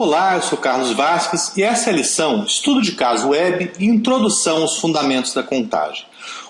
Olá, eu sou Carlos Vasques e essa é a lição Estudo de Caso Web e Introdução aos Fundamentos da Contagem.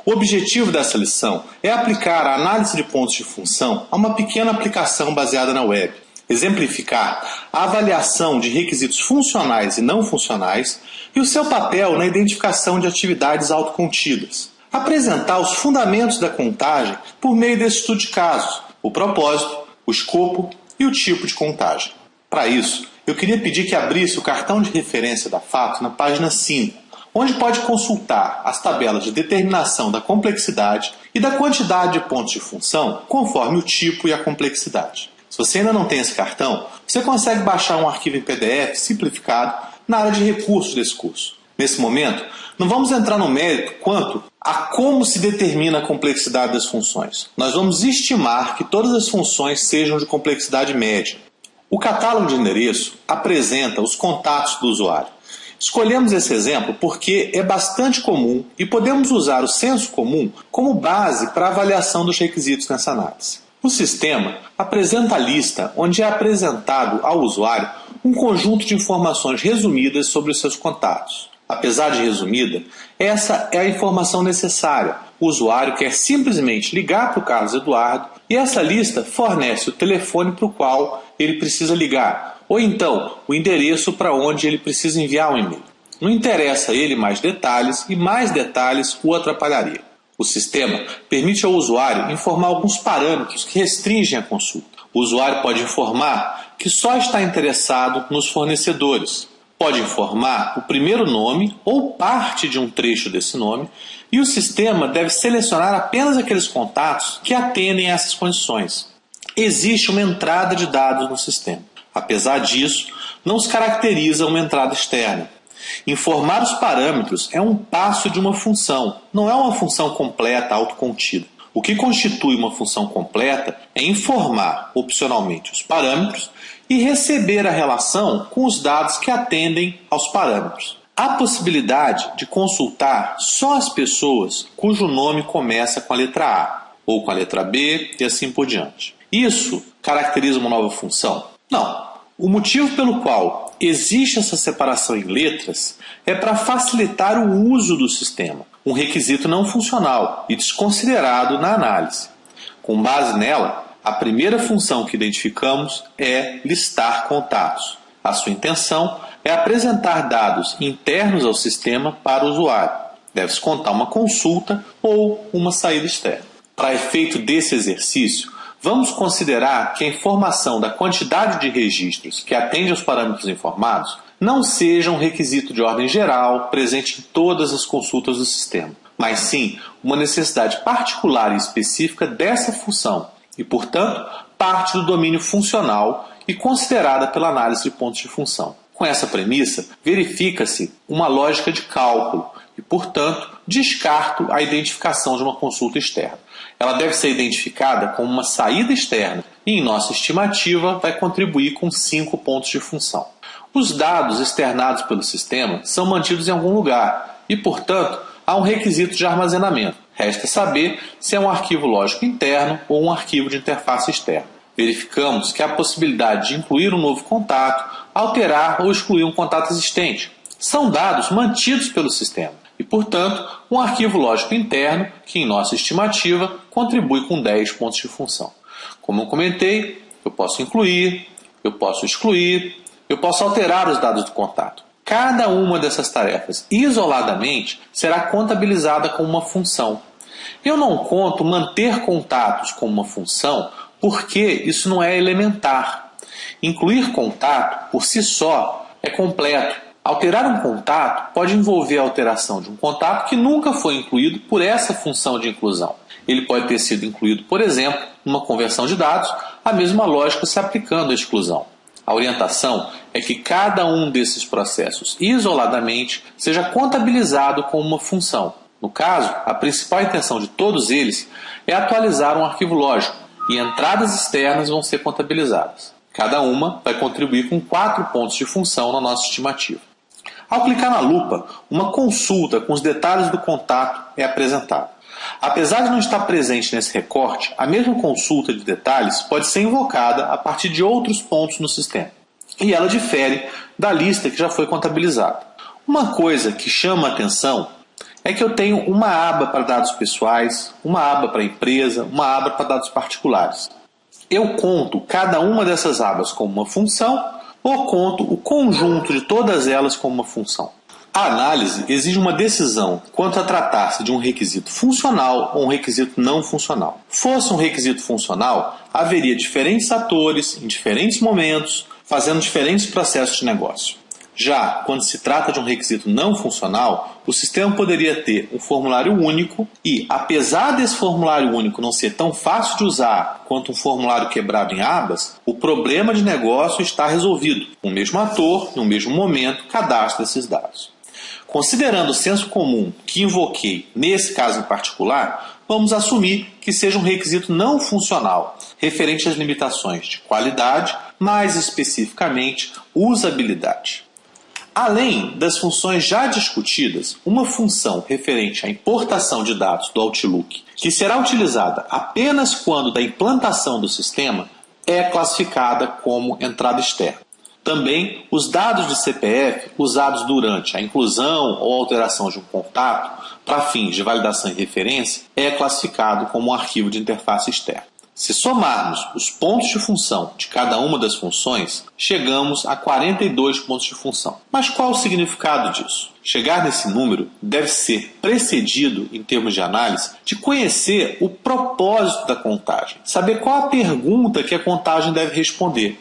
O objetivo dessa lição é aplicar a análise de pontos de função a uma pequena aplicação baseada na web, exemplificar a avaliação de requisitos funcionais e não funcionais e o seu papel na identificação de atividades autocontidas, apresentar os fundamentos da contagem por meio desse estudo de casos, o propósito, o escopo e o tipo de contagem. Para isso, eu queria pedir que abrisse o cartão de referência da Fato na página 5, onde pode consultar as tabelas de determinação da complexidade e da quantidade de pontos de função conforme o tipo e a complexidade. Se você ainda não tem esse cartão, você consegue baixar um arquivo em PDF simplificado na área de recursos desse curso. Nesse momento, não vamos entrar no mérito quanto a como se determina a complexidade das funções. Nós vamos estimar que todas as funções sejam de complexidade média. O catálogo de endereço apresenta os contatos do usuário. Escolhemos esse exemplo porque é bastante comum e podemos usar o senso comum como base para a avaliação dos requisitos nessa análise. O sistema apresenta a lista onde é apresentado ao usuário um conjunto de informações resumidas sobre os seus contatos. Apesar de resumida, essa é a informação necessária. O usuário quer simplesmente ligar para o Carlos Eduardo e essa lista fornece o telefone para o qual ele precisa ligar, ou então o endereço para onde ele precisa enviar um e-mail. Não interessa a ele mais detalhes e mais detalhes o atrapalharia. O sistema permite ao usuário informar alguns parâmetros que restringem a consulta. O usuário pode informar que só está interessado nos fornecedores. Pode informar o primeiro nome ou parte de um trecho desse nome e o sistema deve selecionar apenas aqueles contatos que atendem a essas condições. Existe uma entrada de dados no sistema. Apesar disso, não se caracteriza uma entrada externa. Informar os parâmetros é um passo de uma função, não é uma função completa autocontida. O que constitui uma função completa é informar opcionalmente os parâmetros e receber a relação com os dados que atendem aos parâmetros. Há possibilidade de consultar só as pessoas cujo nome começa com a letra A, ou com a letra B e assim por diante. Isso caracteriza uma nova função? Não. O motivo pelo qual existe essa separação em letras é para facilitar o uso do sistema, um requisito não funcional e desconsiderado na análise. Com base nela, a primeira função que identificamos é listar contatos. A sua intenção é apresentar dados internos ao sistema para o usuário. Deve-se contar uma consulta ou uma saída externa. Para efeito desse exercício, vamos considerar que a informação da quantidade de registros que atende aos parâmetros informados não seja um requisito de ordem geral presente em todas as consultas do sistema, mas sim uma necessidade particular e específica dessa função e, portanto, parte do domínio funcional e considerada pela análise de pontos de função. Com essa premissa, verifica-se uma lógica de cálculo e, portanto, descarto a identificação de uma consulta externa. Ela deve ser identificada como uma saída externa e, em nossa estimativa, vai contribuir com 5 pontos de função. Os dados externados pelo sistema são mantidos em algum lugar e, portanto, há um requisito de armazenamento. Resta saber se é um arquivo lógico interno ou um arquivo de interface externa. Verificamos que há a possibilidade de incluir um novo contato, alterar ou excluir um contato existente. São dados mantidos pelo sistema e, portanto, um arquivo lógico interno que, em nossa estimativa, contribui com 10 pontos de função. Como eu comentei, eu posso incluir, eu posso excluir, eu posso alterar os dados do contato. Cada uma dessas tarefas, isoladamente, será contabilizada como uma função. Eu não conto manter contatos como uma função porque isso não é elementar. Incluir contato, por si só, é completo. Alterar um contato pode envolver a alteração de um contato que nunca foi incluído por essa função de inclusão. Ele pode ter sido incluído, por exemplo, numa conversão de dados, a mesma lógica se aplicando à exclusão. A orientação é que cada um desses processos, isoladamente, seja contabilizado como uma função. No caso, a principal intenção de todos eles é atualizar um arquivo lógico e entradas externas vão ser contabilizadas. Cada uma vai contribuir com 4 pontos de função na nossa estimativa. Ao clicar na lupa, uma consulta com os detalhes do contato é apresentada. Apesar de não estar presente nesse recorte, a mesma consulta de detalhes pode ser invocada a partir de outros pontos no sistema. e ela difere da lista que já foi contabilizada. Uma coisa que chama a atenção é que eu tenho uma aba para dados pessoais, uma aba para empresa, uma aba para dados particulares. Eu conto cada uma dessas abas como uma função ou conto o conjunto de todas elas como uma função. A análise exige uma decisão quanto a tratar-se de um requisito funcional ou um requisito não funcional. Fosse um requisito funcional, haveria diferentes atores em diferentes momentos, fazendo diferentes processos de negócio. Já quando se trata de um requisito não funcional, o sistema poderia ter um formulário único e, apesar desse formulário único não ser tão fácil de usar quanto um formulário quebrado em abas, o problema de negócio está resolvido. O mesmo ator, no mesmo momento, cadastra esses dados. Considerando o senso comum que invoquei nesse caso em particular, vamos assumir que seja um requisito não funcional, referente às limitações de qualidade, mais especificamente usabilidade. Além das funções já discutidas, uma função referente à importação de dados do Outlook, que será utilizada apenas quando da implantação do sistema, é classificada como entrada externa. Também, os dados de CPF usados durante a inclusão ou alteração de um contato para fins de validação e referência é classificado como um arquivo de interface externa. Se somarmos os pontos de função de cada uma das funções, chegamos a 42 pontos de função. Mas qual o significado disso? Chegar nesse número deve ser precedido, em termos de análise, de conhecer o propósito da contagem, saber qual a pergunta que a contagem deve responder.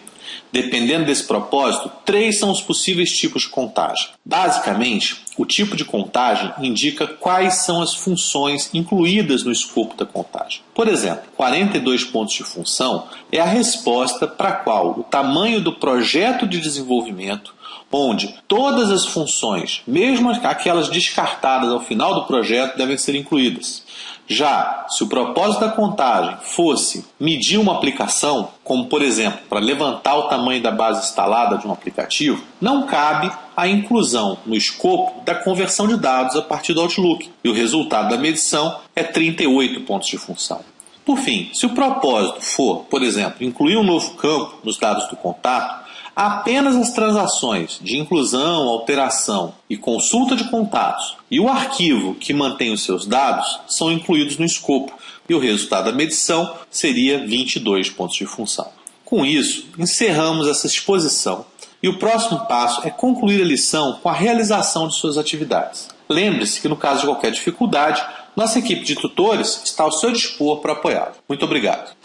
Dependendo desse propósito, 3 são os possíveis tipos de contagem. Basicamente, o tipo de contagem indica quais são as funções incluídas no escopo da contagem. Por exemplo, 42 pontos de função é a resposta para a qual o tamanho do projeto de desenvolvimento, onde todas as funções, mesmo aquelas descartadas ao final do projeto, devem ser incluídas. Já, se o propósito da contagem fosse medir uma aplicação, como por exemplo, para levantar o tamanho da base instalada de um aplicativo, não cabe a inclusão no escopo da conversão de dados a partir do Outlook, e o resultado da medição é 38 pontos de função. Por fim, se o propósito for, por exemplo, incluir um novo campo nos dados do contato, apenas as transações de inclusão, alteração e consulta de contatos e o arquivo que mantém os seus dados são incluídos no escopo, e o resultado da medição seria 22 pontos de função. Com isso, encerramos essa exposição e o próximo passo é concluir a lição com a realização de suas atividades. Lembre-se que, no caso de qualquer dificuldade, nossa equipe de tutores está ao seu dispor para apoiá-lo. Muito obrigado.